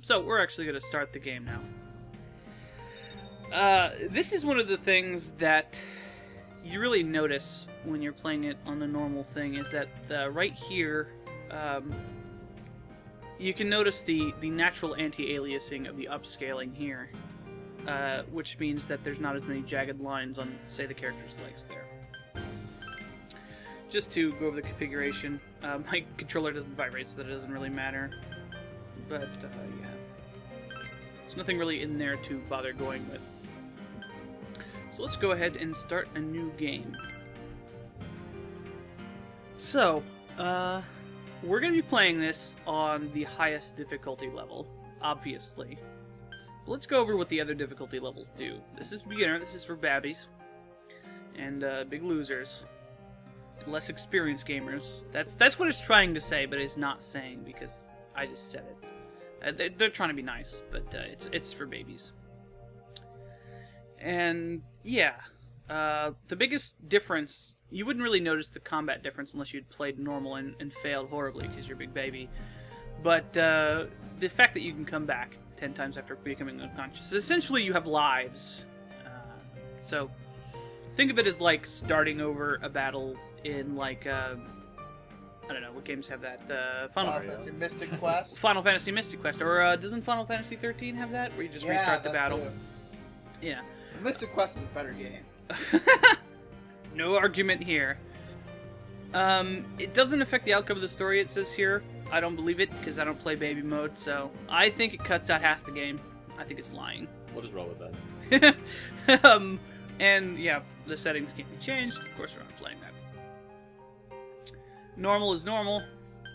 So we're actually going to start the game now. This is one of the things that you really notice when you're playing it on the normal thing, is that right here, you can notice the natural anti-aliasing of the upscaling here, which means that there's not as many jagged lines on, say, the character's legs there. Just to go over the configuration, my controller doesn't vibrate, so that it doesn't really matter. But, yeah. There's nothing really in there to bother going with. So let's go ahead and start a new game. So, we're going to be playing this on the highest difficulty level, obviously. But let's go over what the other difficulty levels do. This is beginner, this is for babbies, and big losers. Less experienced gamers. That's what it's trying to say, but it's not saying, because I just said it. They're trying to be nice, but it's for babies. And yeah, the biggest difference, you wouldn't really notice the combat difference unless you'd played normal and failed horribly because you're a big baby. But the fact that you can come back 10 times after becoming unconscious, essentially you have lives. So think of it as like starting over a battle in, like, I don't know, what games have that? Final Fantasy Mystic Quest? Final Fantasy Mystic Quest. Or doesn't Final Fantasy 13 have that? Where you just restart the battle? Too. Yeah. Mystic Quest is a better game. No argument here. It doesn't affect the outcome of the story, it says here. I don't believe it, because I don't play baby mode, so I think it cuts out half the game. I think it's lying. We'll just roll with that. And, yeah, the settings can't be changed. Of course, we're not playing that. Normal is normal.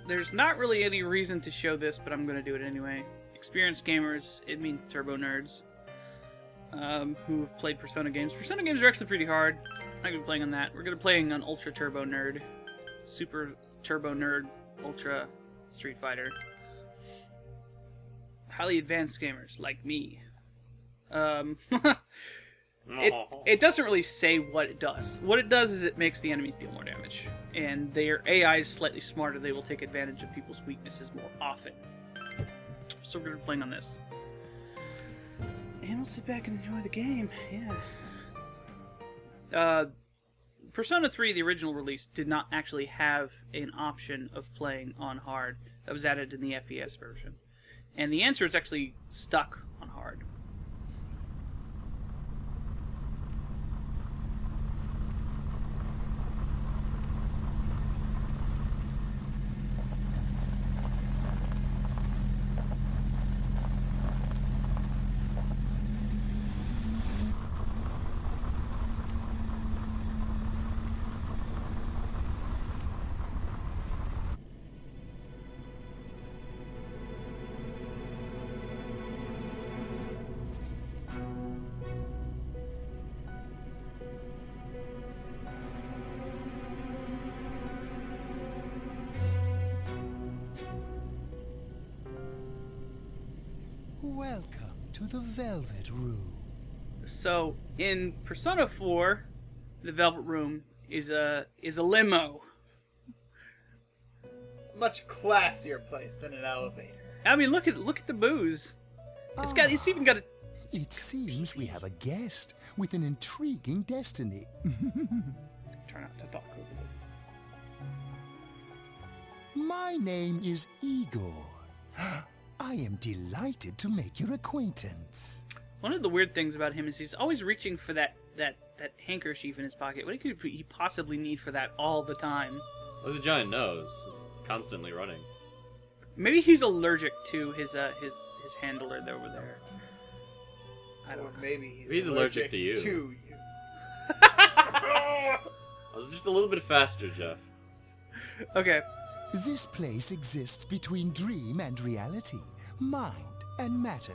There's not really any reason to show this, but I'm going to do it anyway. Experienced gamers, it means turbo nerds, who've played Persona games. Persona games are actually pretty hard. I'm not going to be playing on that. We're going to be playing on Ultra Turbo Nerd. Super Turbo Nerd, Ultra Street Fighter. Highly advanced gamers, like me. It doesn't really say what it does. What it does is it makes the enemies deal more damage. And their AI is slightly smarter. They will take advantage of people's weaknesses more often. So we're going to be playing on this. And we'll sit back and enjoy the game. Yeah. Persona 3, the original release, did not actually have an option of playing on hard. That was added in the FES version. And the answer is actually stuck on hard. Welcome to the Velvet Room. So, in Persona 4, the Velvet Room is a limo. Much classier place than an elevator. I mean, look at the booze. It's even got a. It seems we have a guest with an intriguing destiny. Try not to talk over it. My name is Igor. I am delighted to make your acquaintance. One of the weird things about him is he's always reaching for that handkerchief in his pocket. What could he possibly need for that all the time? There's a giant nose. It's constantly running. Maybe he's allergic to his handler over there. I don't know. Maybe he's allergic to you. I was just a little bit faster, Jeff. Okay. This place exists between dream and reality, mind and matter.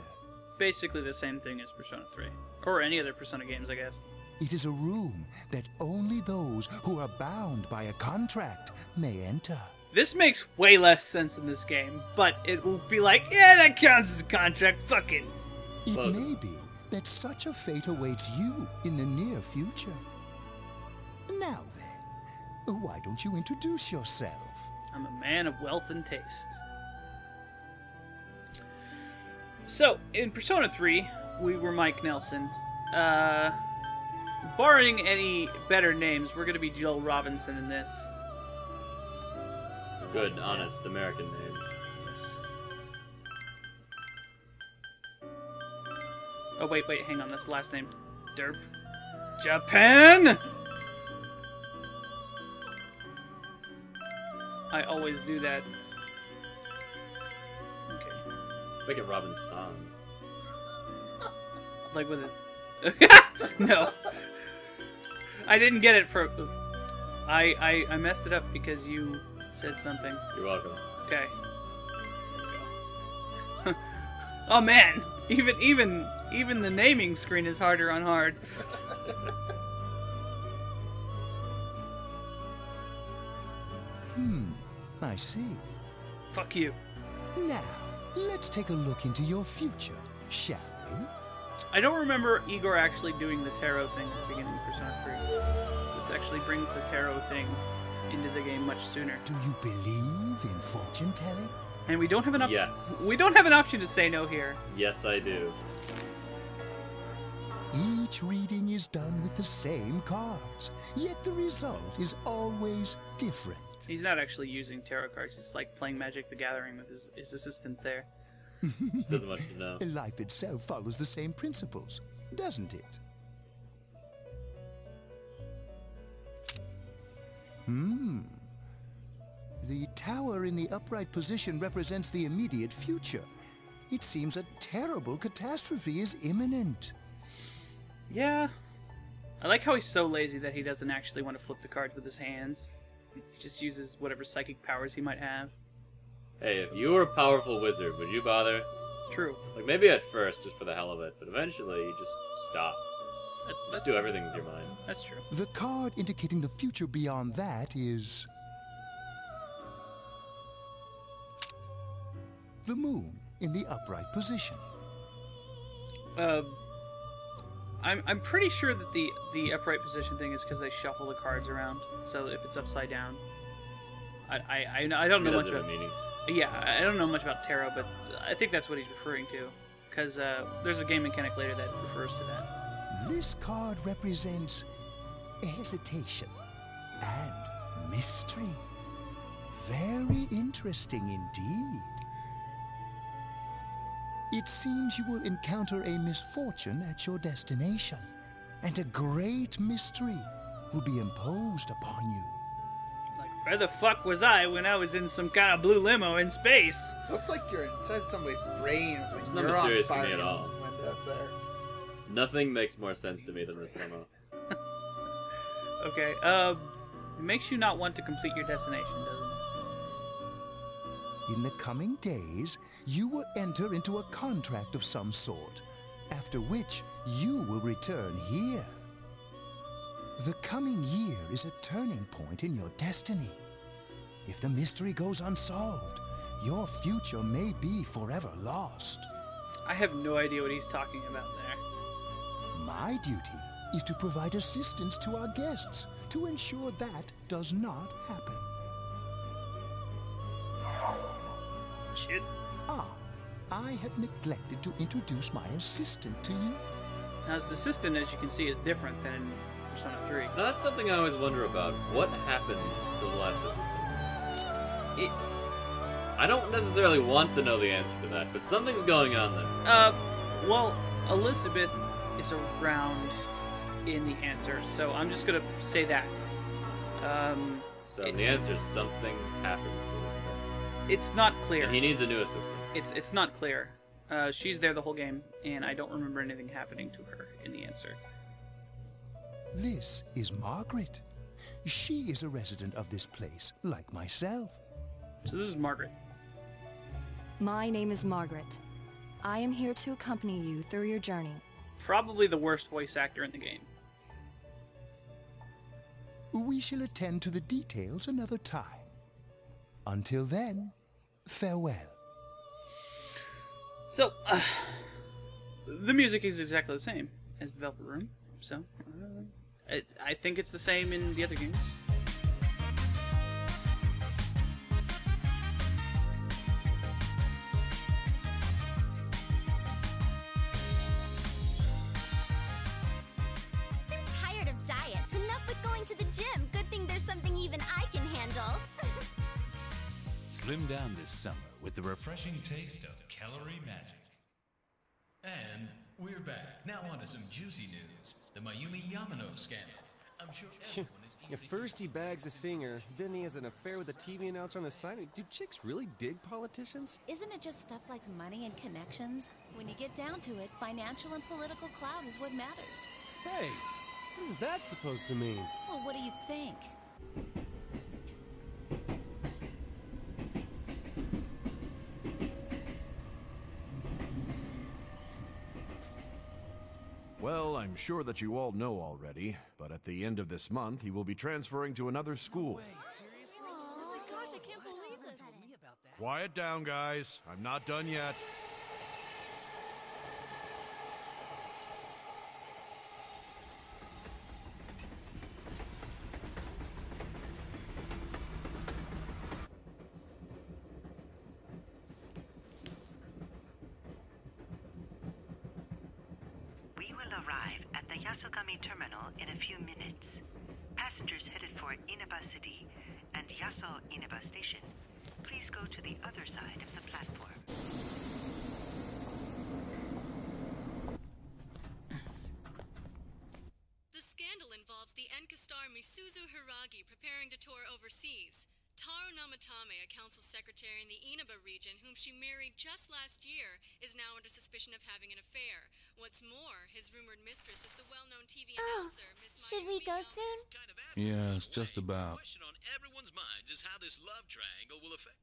Basically the same thing as Persona 3. Or any other Persona games, I guess. It is a room that only those who are bound by a contract may enter. This makes way less sense in this game, but it will be like, yeah, that counts as a contract, fuck it. It may be that such a fate awaits you in the near future. Now then, why don't you introduce yourself? I'm a man of wealth and taste. So, in Persona 3, we were Mike Nelson. Barring any better names, we're going to be Jill Robinson in this. Good, honest American name. Yes. Oh, wait, hang on. That's the last name. Derp. Japan! I always do that. Okay. Make it Robin's song. Like with it. No. I didn't get it for... I messed it up because you said something. You're welcome. Okay. Oh man! Even the naming screen is harder on hard. I see. Fuck you. Now, let's take a look into your future, shall we? I don't remember Igor actually doing the tarot thing at the beginning of Persona 3. So this actually brings the tarot thing into the game much sooner. Do you believe in fortune telling? And we don't have an option. Yes. We don't have an option to say no here. Yes, I do. Each reading is done with the same cards, yet the result is always different. He's not actually using tarot cards. It's like playing Magic the Gathering with his assistant there. Just doesn't much to know. Life itself follows the same principles, doesn't it? The tower in the upright position represents the immediate future. It seems a terrible catastrophe is imminent. Yeah. I like how he's so lazy that he doesn't actually want to flip the cards with his hands. He just uses whatever psychic powers he might have. Hey, if you were a powerful wizard, would you bother? True. Like, maybe at first, just for the hell of it, but eventually, you just stop. That's Just do everything with your mind. That's true. The card indicating the future beyond that is... the moon in the upright position. I'm pretty sure that the upright position thing is because they shuffle the cards around. So if it's upside down, I don't know It much doesn't have about. a meaning. Yeah, I don't know much about tarot, but I think that's what he's referring to. Because there's a game mechanic later that refers to that. This card represents hesitation and mystery. Very interesting indeed. It seems you will encounter a misfortune at your destination, and a great mystery will be imposed upon you. Like, where the fuck was I when I was in some kind of blue limo in space? Looks like you're inside somebody's brain. Like It's not neurons mysterious to me firing at all. in the windows there. Nothing makes more sense to me than this limo. Okay, it makes you not want to complete your destination, doesn't it? In the coming days, you will enter into a contract of some sort, after which you will return here. The coming year is a turning point in your destiny. If the mystery goes unsolved, your future may be forever lost. I have no idea what he's talking about there. My duty is to provide assistance to our guests to ensure that does not happen. Shit. I have neglected to introduce my assistant to you. Now, his assistant, as you can see, is different than in Persona 3. Now, that's something I always wonder about. What happens to the last assistant? I don't necessarily want to know the answer to that, but something's going on there. Well, Elizabeth is around in the answer, so I'm just gonna say that. So the answer is something happens to this guy. It's not clear. And he needs a new assistant. It's not clear. She's there the whole game, and I don't remember anything happening to her in the answer. This is Margaret. She is a resident of this place, like myself. So this is Margaret. My name is Margaret. I am here to accompany you through your journey. Probably the worst voice actor in the game. We shall attend to the details another time. Until then, farewell. So, the music is exactly the same as the Velvet Room, so I think it's the same in the other games. Slim down this summer with the refreshing taste of calorie magic. And we're back. Now on to some juicy news. The Mayumi Yamano scandal. I'm sure everyone is Yeah, first he bags a singer, then he has an affair with a TV announcer on the side. Do chicks really dig politicians? Isn't it just stuff like money and connections? When you get down to it, financial and political clout is what matters. Hey, what is that supposed to mean? Well, what do you think? Well, I'm sure that you all know already, but at the end of this month, he will be transferring to another school. Seriously? Oh my gosh, I can't believe this. Quiet down, guys. I'm not done yet. We will arrive at the Yasogami terminal in a few minutes. Passengers headed for Inaba City and Yaso Inaba Station, please go to the other side of the platform. The scandal involves the Enka star Misuzu Hiragi preparing to tour overseas. Taro Namatame, a council secretary in the Inaba region, whom she married just last year, is now under suspicion of having an affair. What's more, his rumored mistress is the well-known TV announcer, Miss Should we go soon? Yes, just about. The question on everyone's minds is how this love triangle will affect...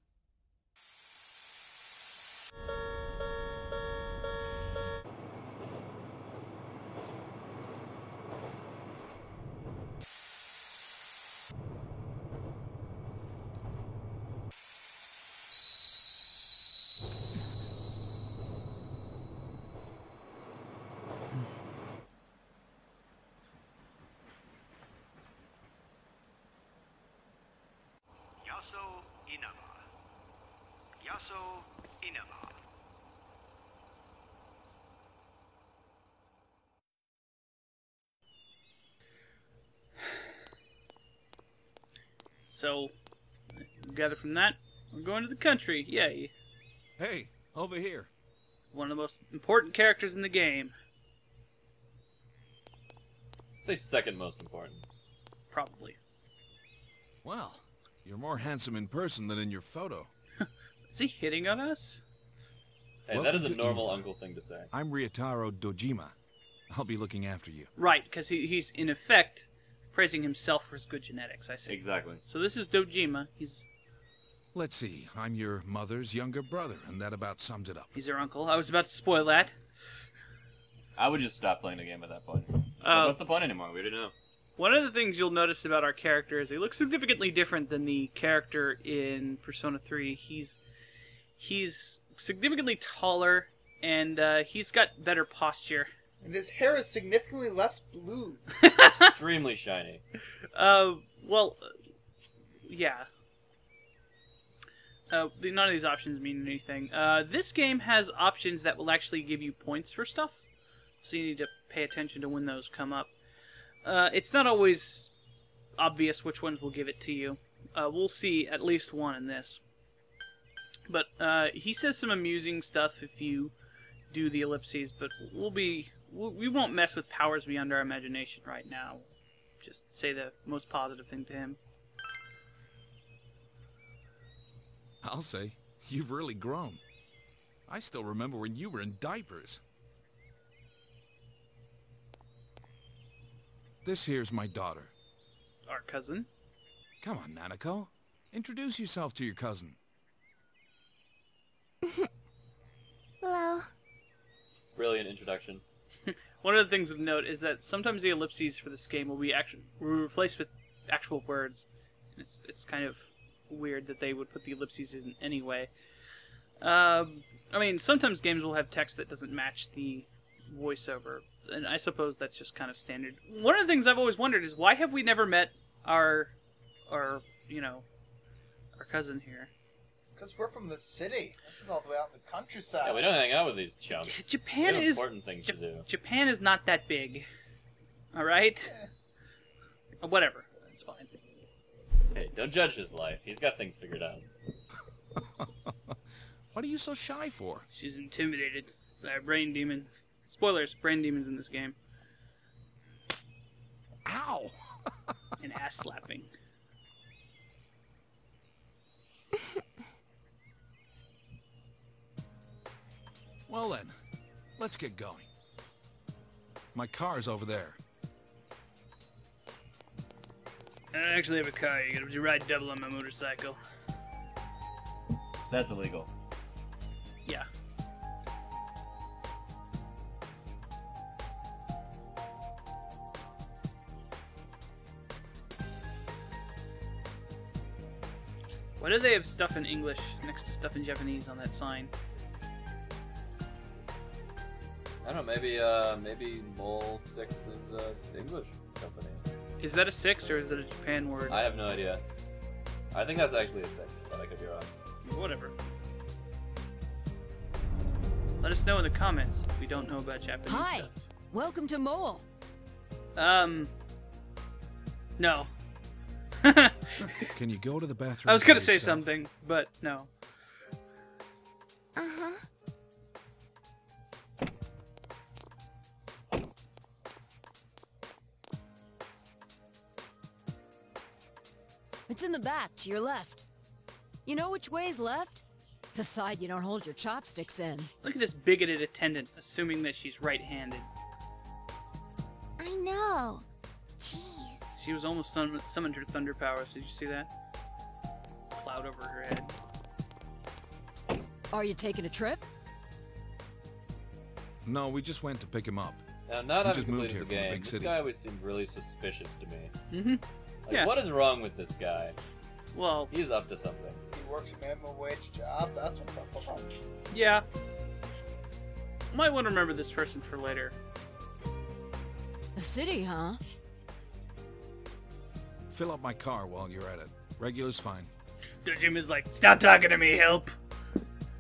Yaso Inaba. Yaso Inaba. So, gather from that, we're going to the country. Yay. Hey, over here. One of the most important characters in the game. I'd say second most important. Probably. Well, you're more handsome in person than in your photo. Is he hitting on us? Hey, that is a normal uncle thing to say. I'm Ryotaro Dojima. I'll be looking after you. Right, because he's in effect praising himself for his good genetics, I see. Exactly. So this is Dojima. Let's see, I'm your mother's younger brother, and that about sums it up. He's her uncle. I was about to spoil that. I would just stop playing the game at that point. So what's the point anymore? We didn't know. One of the things you'll notice about our character is he looks significantly different than the character in Persona 3. He's significantly taller, and he's got better posture. And his hair is significantly less blue. Extremely shiny. Yeah. None of these options mean anything. This game has options that will actually give you points for stuff, so you need to pay attention to when those come up. It's not always obvious which ones will give it to you. We'll see at least one in this. But he says some amusing stuff if you do the ellipses, but we won't mess with powers beyond our imagination right now. Just say the most positive thing to him. I'll say, you've really grown. I still remember when you were in diapers. This here's my daughter. Our cousin? Come on, Nanako. Introduce yourself to your cousin. Hello. Brilliant introduction. One of the things of note is that sometimes the ellipses for this game will be replaced with actual words. It's kind of weird that they would put the ellipses in anyway. I mean, sometimes games will have text that doesn't match the voiceover, and I suppose that's just kind of standard. One of the things I've always wondered is why have we never met our cousin here? Because we're from the city. This is all the way out in the countryside. Yeah, we don't hang out with these chumps. Japan we have is important things to do. Japan is not that big. All right. Whatever. It's fine. Hey, don't judge his life. He's got things figured out. What are you so shy for? She's intimidated by brain demons. Spoilers, brain demons in this game. Ow! And ass slapping. Well then, let's get going. My car's over there. I don't actually have a car. You're gonna have to ride double on my motorcycle. That's illegal. Yeah. Why do they have stuff in English next to stuff in Japanese on that sign? I don't know, maybe Mole 6 is an English company. Is that a 6 or is that a Japan word? I have no idea. I think that's actually a 6, but I could be wrong. Whatever. Let us know in the comments if we don't know about Japanese Hi. stuff. Welcome to Mole. No. Can you go to the bathroom? I was gonna by say yourself? something, but no. Uh-huh. It's in the back, to your left. You know which way's left? The side you don't hold your chopsticks in. Look at this bigoted attendant, assuming that she's right-handed. I know. Jeez. She was almost summoned her thunder powers. Did you see that? Cloud over her head. Are you taking a trip? No, we just went to pick him up. Now, not We having just moved completed here the from a game, big this city. guy always seemed really suspicious to me. Mm-hmm. Like, Yeah. what is wrong with this guy? Well, He's up to something. He works a minimum wage job. That's what's up with him. yeah. Might want to remember this person for later. A city, huh? Fill up my car while you're at it. Regular's fine. Dojima's like, stop talking to me, help!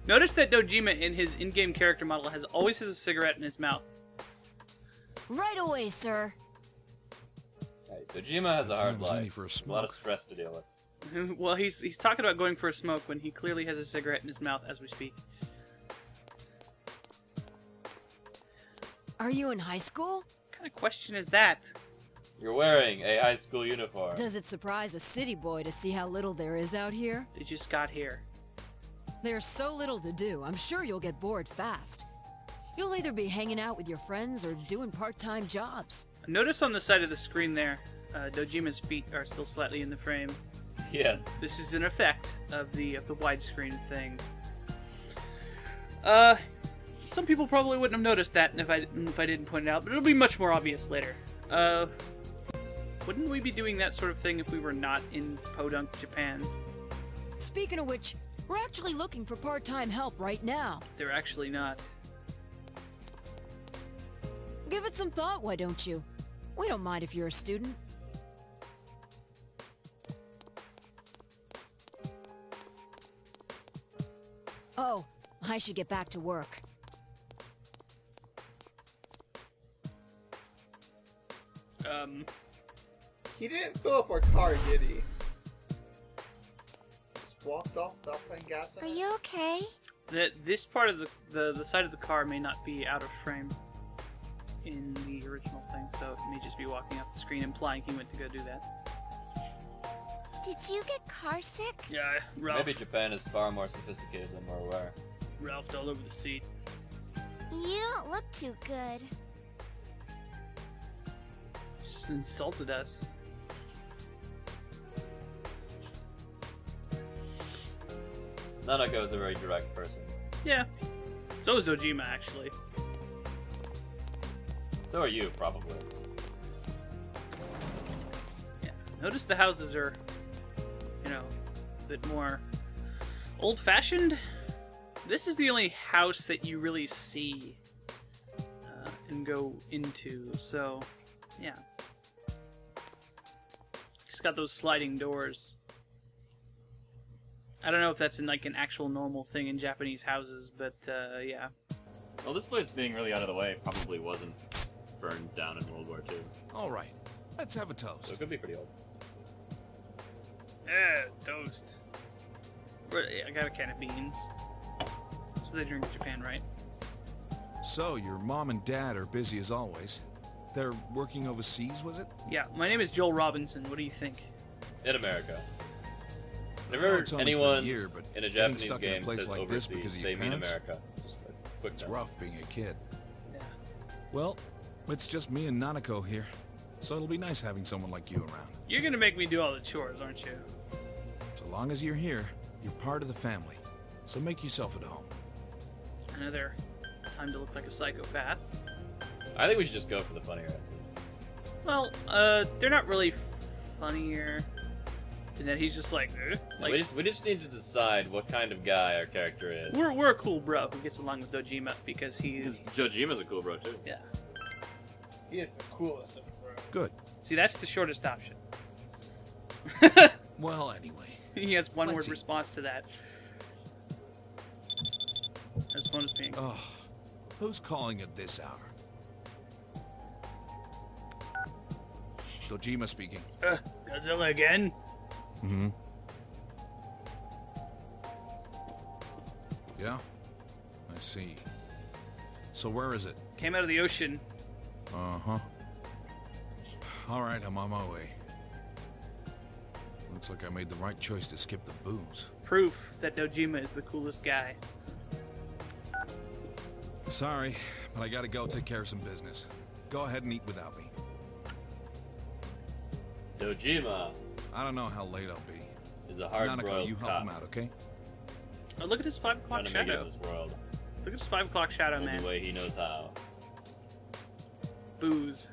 Notice that Dojima in his in-game character model always has a cigarette in his mouth. Right away, sir. Hey, Dojima has a hard Time's only life. for a A lot of stress to deal with. Well, he's talking about going for a smoke when he clearly has a cigarette in his mouth as we speak. Are you in high school? What kind of question is that? You're wearing a high school uniform. Does it surprise a city boy to see how little there is out here? They just got here. There's so little to do, I'm sure you'll get bored fast. You'll either be hanging out with your friends or doing part-time jobs. Notice on the side of the screen there, Dojima's feet are still slightly in the frame. Yes. This is an effect of the widescreen thing. Some people probably wouldn't have noticed that if I didn't point it out, but it'll be much more obvious later. Wouldn't we be doing that sort of thing if we were not in Podunk, Japan? Speaking of which, we're actually looking for part-time help right now. They're actually not. Give it some thought, why don't you? We don't mind if you're a student. Oh, I should get back to work. He didn't fill up our car, did he? Just walked off without putting gas in it? Are you okay? This part of the side of the car may not be out of frame in the original thing, so it may just be walking off the screen, implying he went to go do that. Did you get car sick? Yeah, Ralph. Maybe Japan is far more sophisticated than we're aware. Ralphed all over the seat. You don't look too good. She just insulted us. Nanako is a very direct person. Yeah. So is Dojima, actually. So are you, probably. Yeah. Notice the houses are, you know, a bit more old-fashioned. This is the only house that you really see and go into, so, yeah. It's got those sliding doors. I don't know if that's like an actual normal thing in Japanese houses, but yeah. Well, this place being really out of the way probably wasn't burned down in World War II. All right, let's have a toast. So it could be pretty old. Yeah, toast. I got a can of beans. So they drink in Japan, right? So, your mom and dad are busy as always. They're working overseas, was it? Yeah, my name is Joel Robinson. What do you think? In America. Well, Whenever it's only for anyone a year, but in a getting Japanese stuck in a game place says like this because overseas, of they your mean parents? America. Just a quick It's note. rough being a kid. Yeah. Well, it's just me and Nanako here, so it'll be nice having someone like you around. You're gonna make me do all the chores, aren't you? So long as you're here, you're part of the family. So make yourself at home. Another time to look like a psychopath. I think we should just go for the funnier answers. Well, they're not really funnier. And then he's just like, No, we just need to decide what kind of guy our character is. we're a cool bro who gets along with Dojima because he's... Jojima's a cool bro, too. Yeah. He is the coolest of the bros. Good. See, that's the shortest option. Well, anyway. He has one Let's word see. response to that. As fun as being. Oh, who's calling at this hour? Dojima speaking. Godzilla again? Mm-hmm. Yeah? I see. So where is it? Came out of the ocean. Uh-huh. Alright, I'm on my way. Looks like I made the right choice to skip the booze. Proof that Dojima is the coolest guy. Sorry, but I gotta go take care of some business. Go ahead and eat without me. Dojima I don't know how late I'll be. is a Nanako, hard-boiled you help cop him out, okay? Oh, look at his 5 o'clock trying to make it shadow. in this world. Look at his 5 o'clock shadow, Only man. way he knows how. Booze.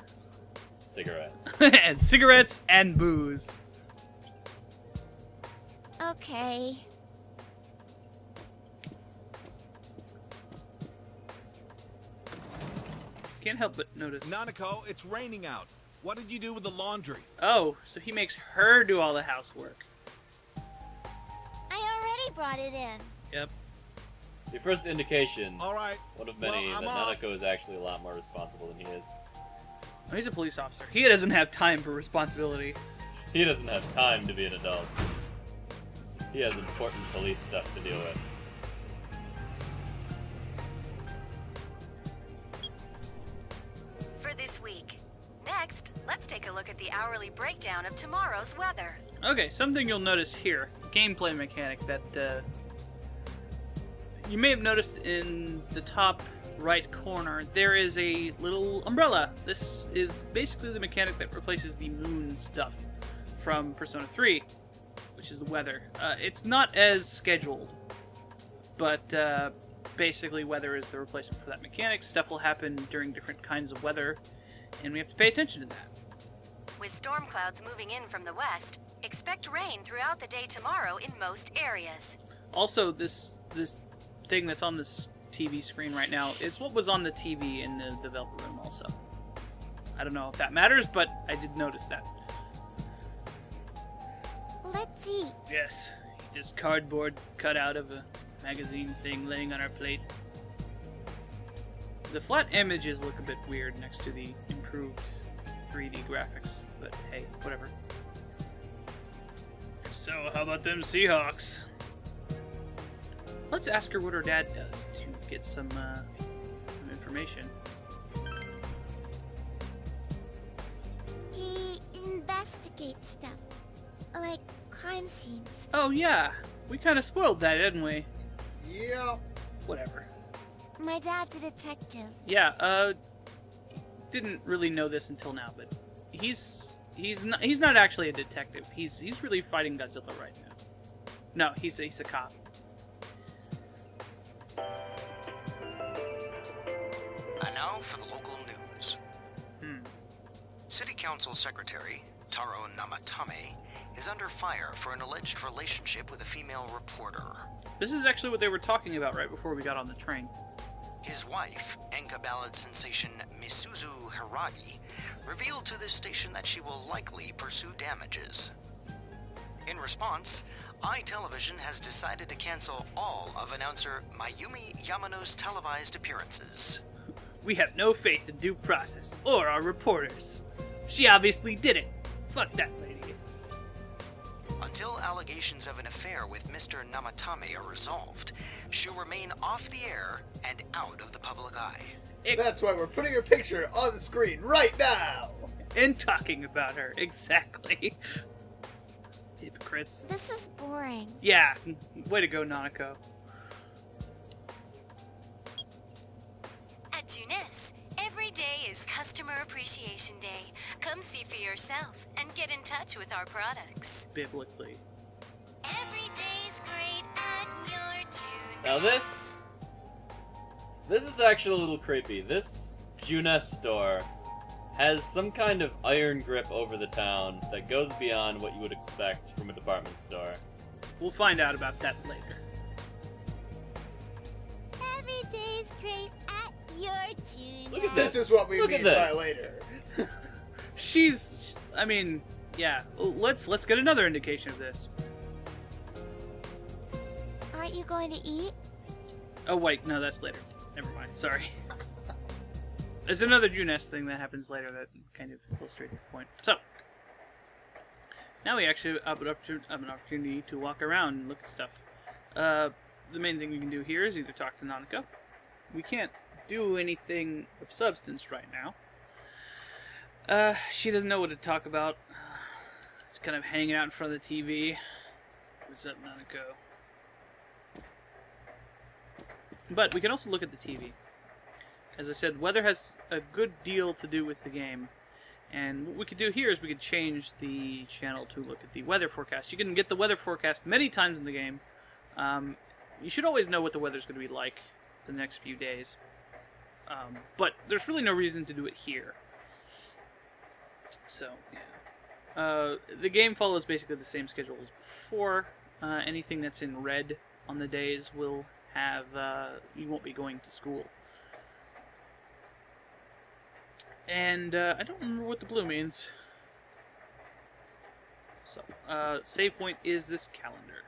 Cigarettes. And cigarettes and booze. Okay. Can't help but notice. Nanako, it's raining out. What did you do with the laundry? Oh, so he makes her do all the housework. I already brought it in. Yep. The first indication, Alright. one of many, Well, I'm that off. Nanako is actually a lot more responsible than he is. Oh, he's a police officer. He doesn't have time for responsibility. He doesn't have time to be an adult. He has important police stuff to deal with. For this week. Next, let's take a look at the hourly breakdown of tomorrow's weather. Okay, something you'll notice here, gameplay mechanic that you may have noticed in the top right corner, there is a little umbrella. This is basically the mechanic that replaces the moon stuff from Persona 3, which is the weather. It's not as scheduled, but basically weather is the replacement for that mechanic. Stuff will happen during different kinds of weather, and we have to pay attention to that. With storm clouds moving in from the west, expect rain throughout the day tomorrow in most areas. Also, this thing that's on this TV screen right now is what was on the TV in the developer room also. I don't know if that matters, but I did notice that. Let's eat. Yes, this cardboard cutout of a magazine thing laying on our plate. The flat images look a bit weird next to the improved 3D graphics, but hey, whatever. So, how about them Seahawks? Let's ask her what her dad does to get some information. He investigates stuff. Like crime scenes. Oh yeah, we kind of spoiled that, didn't we? Yeah. Whatever. My dad's a detective. Yeah, didn't really know this until now, but he's not actually a detective. He's really fighting Godzilla right now. No, he's a cop. And now for the local news. City Council Secretary Taro Namatame is under fire for an alleged relationship with a female reporter. This is actually what they were talking about right before we got on the train. His wife, Enka ballad sensation Misuzu Hiragi, revealed to this station that she will likely pursue damages. In response, iTelevision has decided to cancel all of announcer Mayumi Yamano's televised appearances. We have no faith in due process or our reporters. She obviously did it. Fuck that lady. Until allegations of an affair with Mr. Namatame are resolved, she'll remain off the air and out of the public eye. That's why we're putting her picture on the screen right now! And talking about her, exactly. Hypocrites. This is boring. Yeah, way to go, Nanako. At Junes, every day is Customer Appreciation Day. Come see for yourself and get in touch with our products. Biblically. Every day's great at your Junes. Now this is actually a little creepy. This Junes store has some kind of iron grip over the town that goes beyond what you would expect from a department store. We'll find out about that later. Every day's great at your Junes. Look at This is what we mean by later. I mean, yeah. Let's get another indication of this. Aren't you going to eat? Oh wait, no, that's later. Never mind. Sorry. There's another Junes thing that happens later that kind of illustrates the point. So, now we actually have an opportunity to walk around and look at stuff. The main thing we can do here is either talk to Nanako. We can't do anything of substance right now. She doesn't know what to talk about. It's kind of hanging out in front of the TV. What's up, Nanako? But we can also look at the TV. As I said, weather has a good deal to do with the game. And what we could do here is we could change the channel to look at the weather forecast. You can get the weather forecast many times in the game. You should always know what the weather's going to be like the next few days. But there's really no reason to do it here. So, yeah. The game follows basically the same schedule as before. Anything that's in red on the days will have... you won't be going to school. And I don't remember what the blue means. So, save point is this calendar.